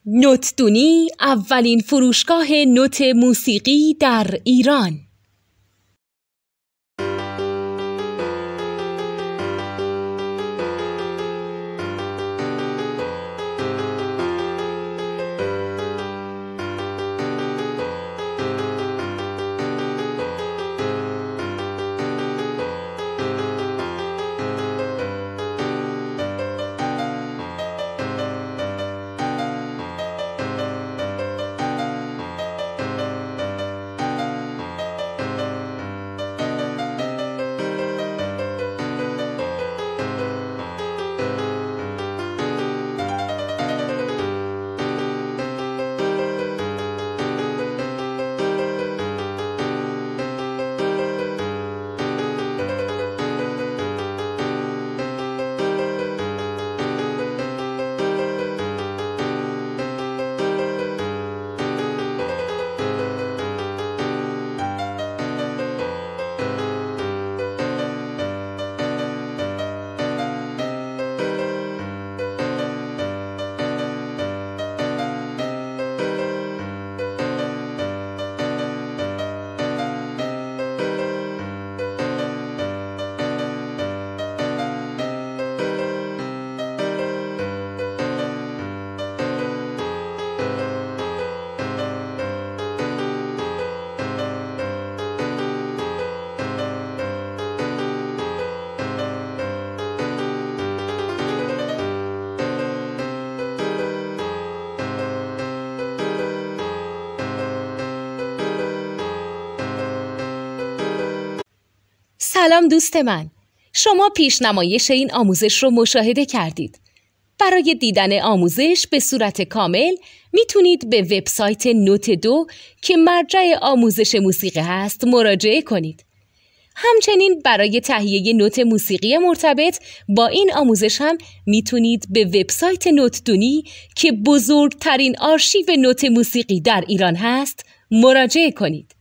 نوتدونی اولین فروشگاه نوت موسیقی در ایران. سلام دوست من، شما پیشنمایش این آموزش رو مشاهده کردید. برای دیدن آموزش به صورت کامل میتونید به وبسایت نوت 2 که مرجع آموزش موسیقی هست مراجعه کنید. همچنین برای تهیه نوت موسیقی مرتبط با این آموزش هم میتونید به وبسایت نوتدونی که بزرگترین آرشیو نوت موسیقی در ایران هست مراجعه کنید.